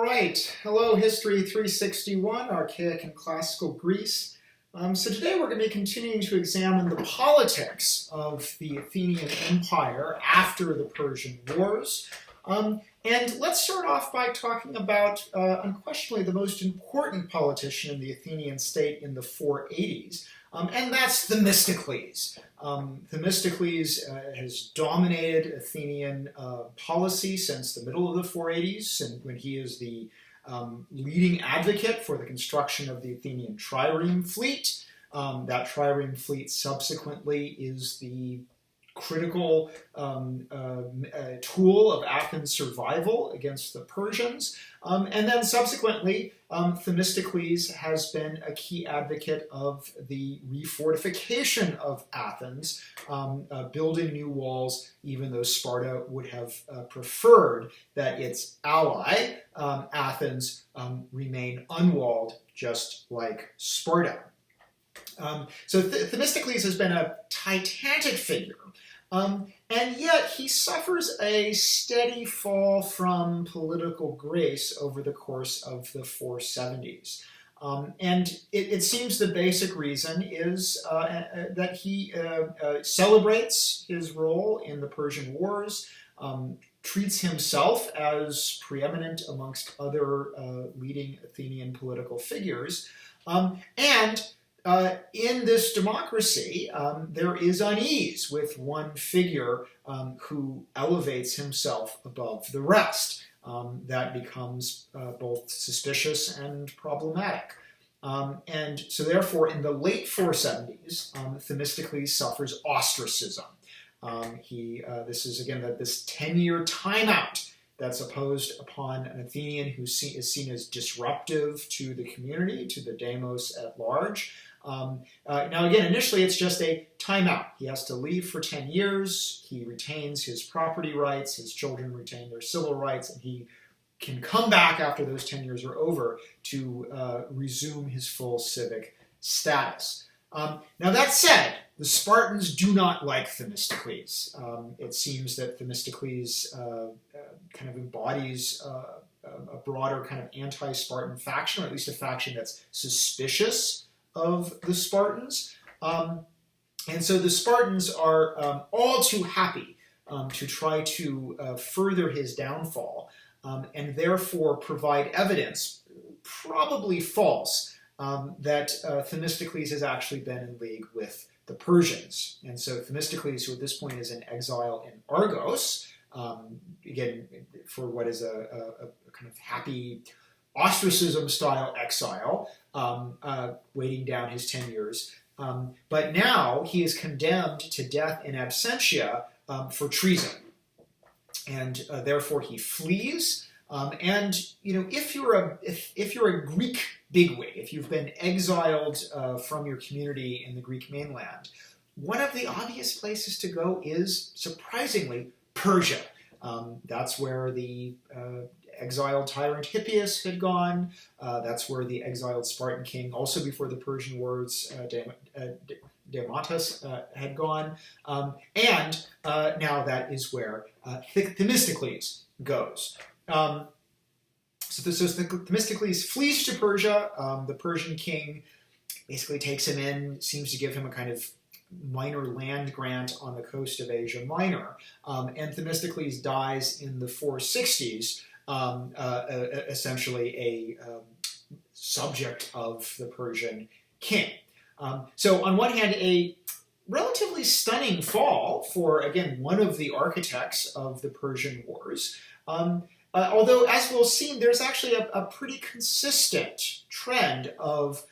right. Hello, History 361, Archaic and Classical Greece. So today we're going to be continuing to examine the politics of the Athenian Empire after the Persian Wars. And let's start off by talking about, unquestionably, the most important politician in the Athenian state in the 480s, and that's Themistocles. Themistocles has dominated Athenian policy since the middle of the 480s, and when he is the leading advocate for the construction of the Athenian trireme fleet. That trireme fleet subsequently is the critical tool of Athens' survival against the Persians. And then subsequently, Themistocles has been a key advocate of the refortification of Athens, building new walls, even though Sparta would have preferred that its ally, Athens, remain unwalled, just like Sparta. So Themistocles has been a titanic figure, and yet he suffers a steady fall from political grace over the course of the 470s. And it seems the basic reason is that he celebrates his role in the Persian Wars, treats himself as preeminent amongst other leading Athenian political figures, and in this democracy, there is unease with one figure who elevates himself above the rest. That becomes both suspicious and problematic. And so therefore, in the late 470s, Themistocles suffers ostracism. This is, again, this 10-year timeout that's imposed upon an Athenian who is seen as disruptive to the community, to the demos at large. Now again, initially it's just a timeout. He has to leave for 10 years, he retains his property rights, his children retain their civil rights, and he can come back after those 10 years are over to resume his full civic status. Now that said, the Spartans do not like Themistocles. It seems that Themistocles kind of embodies a broader kind of anti-Spartan faction, or at least a faction that's suspicious of the Spartans. And so the Spartans are all too happy to try to further his downfall, and therefore provide evidence, probably false, that Themistocles has actually been in league with the Persians. And so Themistocles, who at this point is in exile in Argos, again, for what is a kind of happy ostracism-style exile, waiting down his 10 years. But now he is condemned to death in absentia for treason. And therefore he flees. And if you're a Greek bigwig, if you've been exiled from your community in the Greek mainland, one of the obvious places to go is, surprisingly, Persia. That's where the exiled tyrant Hippias had gone. That's where the exiled Spartan king, also before the Persian Wars, Damatus, had gone. And now that is where Themistocles goes. So Themistocles flees to Persia. The Persian king basically takes him in, seems to give him a kind of minor land grant on the coast of Asia Minor. And Themistocles dies in the 460s, essentially a subject of the Persian king. So on one hand, a relatively stunning fall for, again, one of the architects of the Persian Wars. Although, as we'll see, there's actually a pretty consistent trend of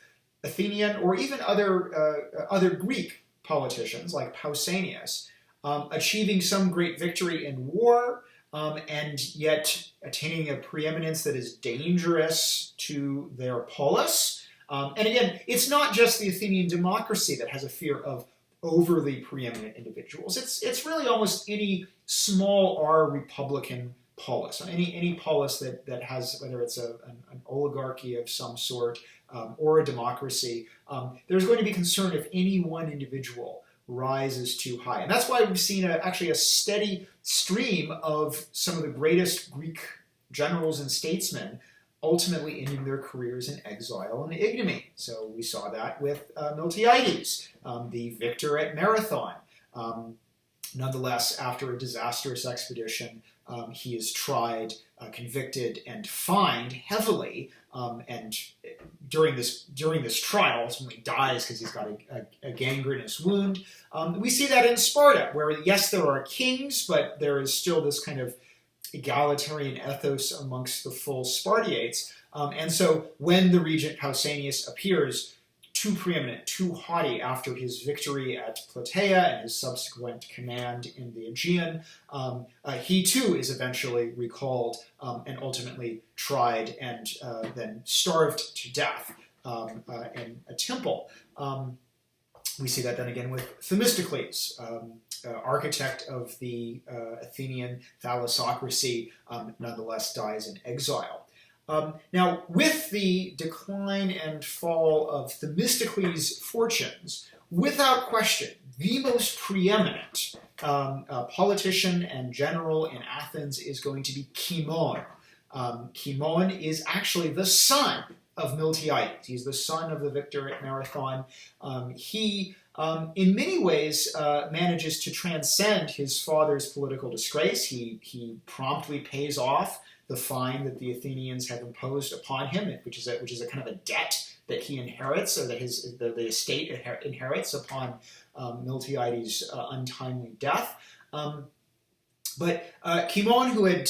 Athenian or even other Greek politicians like Pausanias achieving some great victory in war, and yet attaining a preeminence that is dangerous to their polis. And again, it's not just the Athenian democracy that has a fear of overly preeminent individuals. It's really almost any small r republican polis, any polis that has, whether it's an oligarchy of some sort or a democracy, there's going to be concern if any one individual rises too high. And that's why we've seen actually a steady stream of some of the greatest Greek generals and statesmen ultimately ending their careers in exile and ignominy. So we saw that with Miltiades, the victor at Marathon. Nonetheless, after a disastrous expedition, he is tried, convicted, and fined heavily. And during this trial, ultimately dies because he's got a gangrenous wound. We see that in Sparta, where yes, there are kings, but there is still this kind of egalitarian ethos amongst the full Spartiates. And so when the regent Pausanias appears too preeminent, too haughty after his victory at Plataea and his subsequent command in the Aegean, he too is eventually recalled and ultimately tried and then starved to death in a temple. We see that then again with Themistocles, architect of the Athenian thalassocracy, nonetheless dies in exile. Now, with the decline and fall of Themistocles' fortunes, without question, the most preeminent politician and general in Athens is going to be Kimon. Kimon is actually the son of Miltiades. He's the son of the victor at Marathon. He, in many ways, manages to transcend his father's political disgrace. He promptly pays off the fine that the Athenians have imposed upon him, which is a kind of a debt that he inherits, or that the estate inherits upon Miltiades' untimely death. But Kimon, who had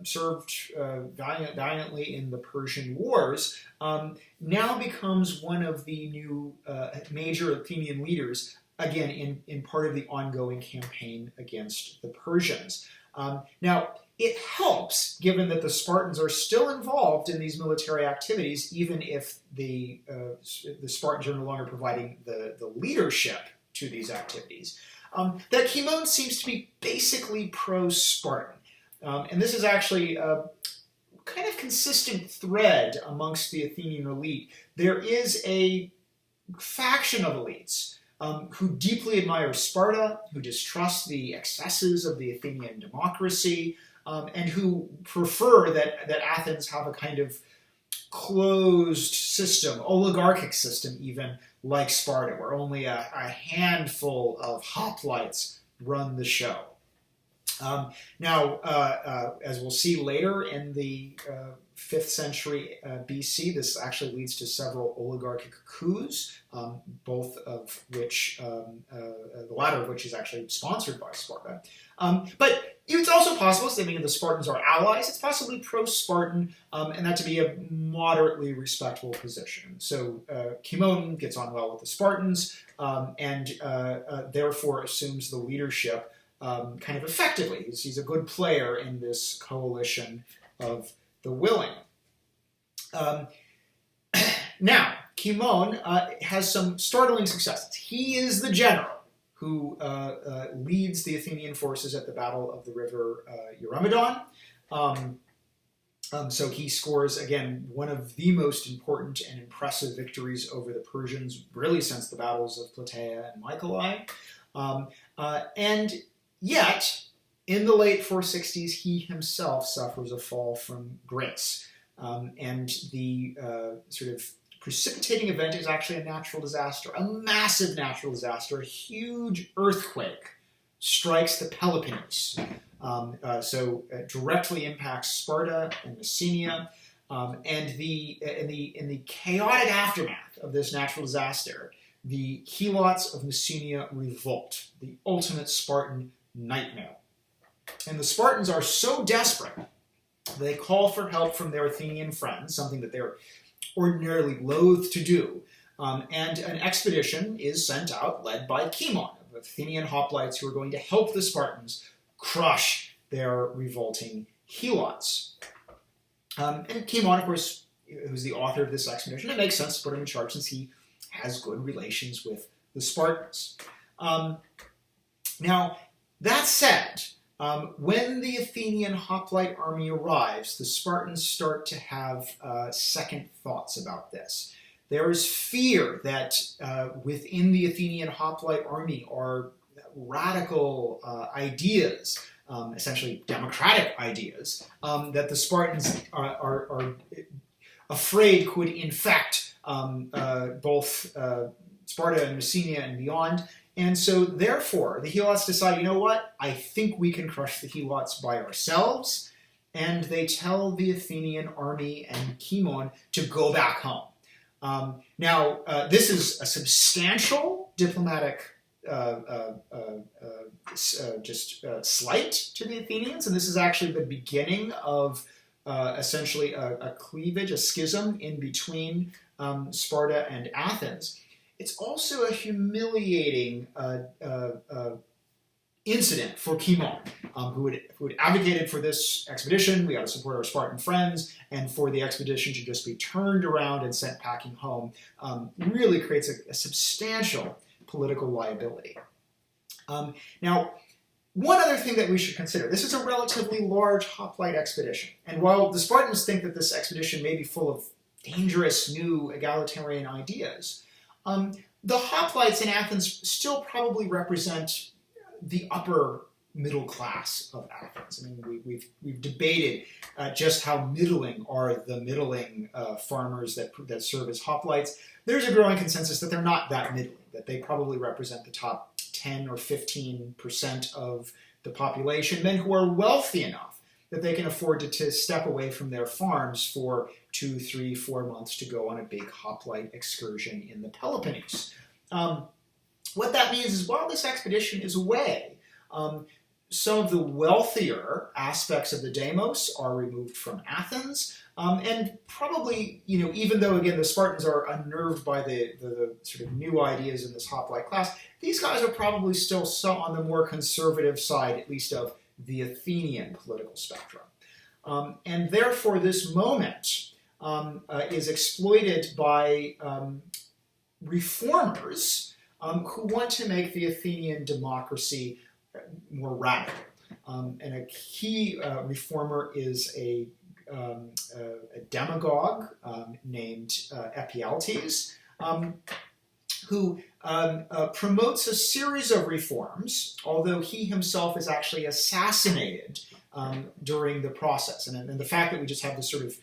served valiantly in the Persian Wars, now becomes one of the new major Athenian leaders, again, in part of the ongoing campaign against the Persians. Now, it helps, given that the Spartans are still involved in these military activities, even if the Spartans are no longer providing the leadership to these activities, that Kimon seems to be basically pro-Spartan. And this is actually a kind of consistent thread amongst the Athenian elite. There is a faction of elites who deeply admire Sparta, who distrust the excesses of the Athenian democracy, and who prefer that Athens have a kind of closed system, oligarchic system even, like Sparta, where only a handful of hoplites run the show. Now, as we'll see later in the 5th century BC, this actually leads to several oligarchic coups, both of which, the latter of which is actually sponsored by Sparta. But it's also possible, so that the Spartans are allies, it's possibly pro-Spartan, and that to be a moderately respectable position. So Kimon gets on well with the Spartans, and therefore assumes the leadership kind of effectively. He's a good player in this coalition of the willing. Now, Kimon has some startling successes. He is the general who leads the Athenian forces at the Battle of the River Eurymedon. So he scores, again, one of the most important and impressive victories over the Persians, really since the battles of Plataea and Mycale. And yet, in the late 460s, he himself suffers a fall from grace. And the sort of precipitating event is actually a natural disaster, a massive natural disaster. A huge earthquake strikes the Peloponnese. So it directly impacts Sparta and Messenia. And in the chaotic aftermath of this natural disaster, the Helots of Messenia revolt, the ultimate Spartan nightmare. And the Spartans are so desperate, they call for help from their Athenian friends, something that they're ordinarily loath to do. And an expedition is sent out, led by Kimon, of Athenian hoplites who are going to help the Spartans crush their revolting Helots. And Kimon, of course, who's the author of this expedition, it makes sense to put him in charge since he has good relations with the Spartans. Now, that said, when the Athenian hoplite army arrives, the Spartans start to have second thoughts about this. There is fear that within the Athenian hoplite army are radical ideas, essentially democratic ideas, that the Spartans are afraid could infect both Sparta and Messenia and beyond. And so therefore, the Helots decide, you know what, I think we can crush the Helots by ourselves. And they tell the Athenian army and Kimon to go back home. Now, this is a substantial diplomatic slight to the Athenians, and this is actually the beginning of essentially a cleavage, a schism in between Sparta and Athens. It's also a humiliating incident for Kimon, who had advocated for this expedition. We ought to support our Spartan friends, and for the expedition to just be turned around and sent packing home really creates a substantial political liability. Now, one other thing that we should consider, this is a relatively large hoplite expedition, and while the Spartans think that this expedition may be full of dangerous new egalitarian ideas, the hoplites in Athens still probably represent the upper middle class of Athens. I mean, we've debated just how middling are the middling farmers that serve as hoplites. There's a growing consensus that they're not that middling, that they probably represent the top 10 or 15% of the population, men who are wealthy enough that they can afford to step away from their farms for 2, 3, 4 months to go on a big hoplite excursion in the Peloponnese. What that means is while this expedition is away, some of the wealthier aspects of the demos are removed from Athens, and probably, even though, again, the Spartans are unnerved by the sort of new ideas in this hoplite class, these guys are probably still on the more conservative side, at least of the Athenian political spectrum. And therefore, this moment is exploited by reformers who want to make the Athenian democracy more radical. And a key reformer is a demagogue named Ephialtes, who promotes a series of reforms, although he himself is actually assassinated during the process. And the fact that we just have this sort of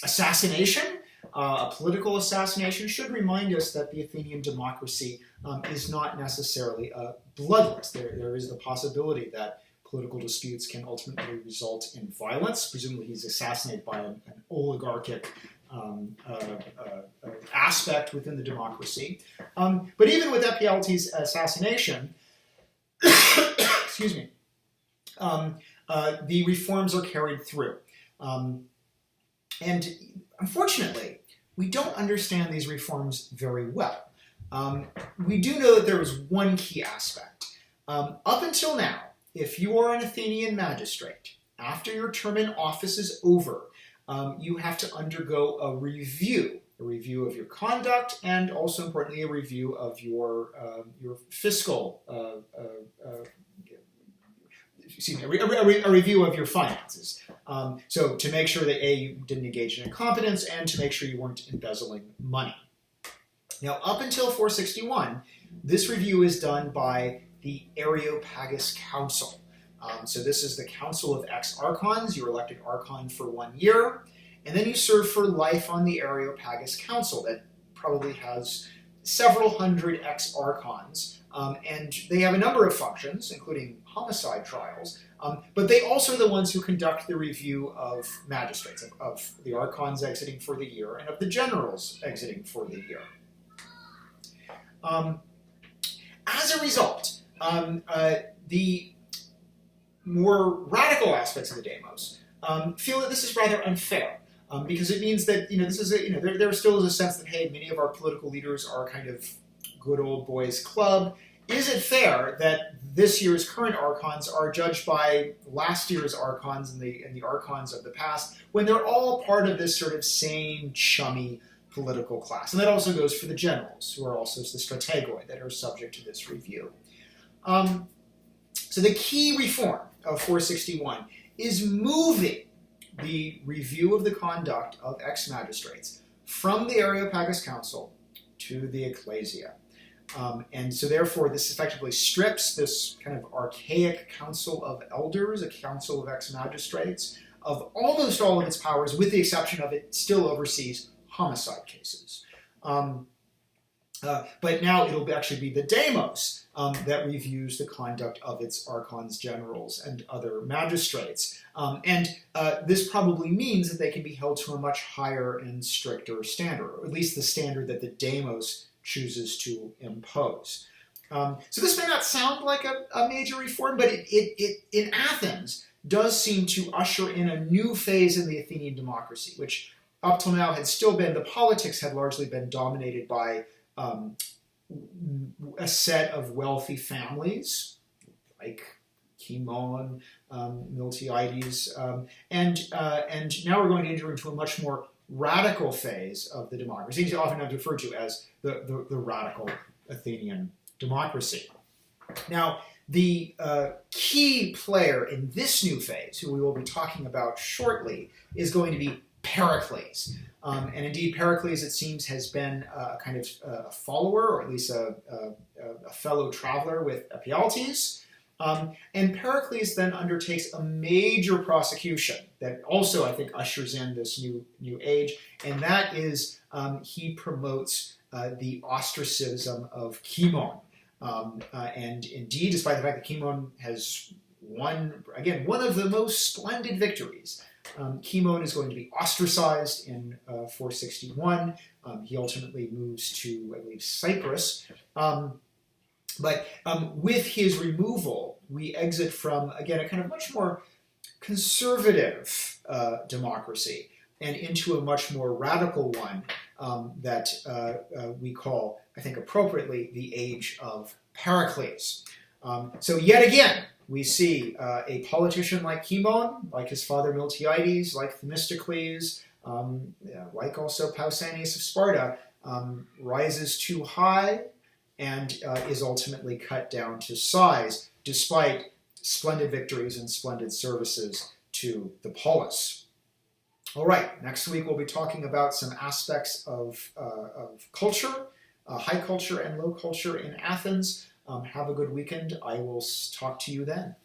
assassination, a political assassination, should remind us that the Athenian democracy is not necessarily bloodless. There is the possibility that political disputes can ultimately result in violence. Presumably he's assassinated by an oligarchic aspect within the democracy. But even with Ephialtes' assassination, excuse me, the reforms are carried through. And unfortunately, we don't understand these reforms very well. We do know that there is one key aspect. Up until now, if you are an Athenian magistrate, after your term in office is over, you have to undergo a review of your conduct, and also importantly, a review of your fiscal, a review of your finances. So to make sure that A, you didn't engage in incompetence, and to make sure you weren't embezzling money. Now, up until 461, this review is done by the Areopagus Council. So this is the Council of Ex-Archons. You're elected Archon for 1 year, and then you serve for life on the Areopagus Council that probably has several hundred ex-Archons. And they have a number of functions, including homicide trials, but they also are the ones who conduct the review of magistrates, of the Archons exiting for the year, and of the generals exiting for the year. As a result, the more radical aspects of the demos feel that this is rather unfair, because it means that this is there still is a sense that, hey, many of our political leaders are kind of good old boys club. Is it fair that this year's current Archons are judged by last year's Archons and the Archons of the past, when they're all part of this sort of same chummy political class? And that also goes for the generals, who are also the strategoi that are subject to this review. So the key reform of 461 is moving the review of the conduct of ex-magistrates from the Areopagus Council to the Ecclesia. And so therefore this effectively strips this kind of archaic council of elders, a council of ex-magistrates, of almost all of its powers, with the exception of it still oversees homicide cases. But now it'll actually be the demos that reviews the conduct of its archons generals and other magistrates. This probably means that they can be held to a much higher and stricter standard, or at least the standard that the demos chooses to impose. So this may not sound like a major reform, but it in Athens does seem to usher in a new phase in the Athenian democracy, which up till now had still been, the politics had largely been dominated by a set of wealthy families, like Kimon, Miltiades, and now we're going to enter into a much more radical phase of the democracy. It's often referred to as the radical Athenian democracy. Now, the key player in this new phase, who we will be talking about shortly, is going to be Pericles. And indeed, Pericles, it seems, has been a kind of a follower, or at least a fellow traveler with Ephialtes. And Pericles then undertakes a major prosecution that also, I think, ushers in this new age, and that is he promotes the ostracism of Kimon. And indeed, despite the fact that Kimon has won, again, one of the most splendid victories, Kimon is going to be ostracized in 461. He ultimately moves to, I believe, Cyprus. But with his removal, we exit from, again, a kind of much more conservative democracy and into a much more radical one that we call, I think appropriately, the Age of Pericles. So yet again, we see a politician like Kimon, like his father Miltiades, like Themistocles, like also Pausanias of Sparta, rises too high and is ultimately cut down to size, despite splendid victories and splendid services to the polis. All right, next week we'll be talking about some aspects of culture, high culture and low culture in Athens. Have a good weekend. I will talk to you then.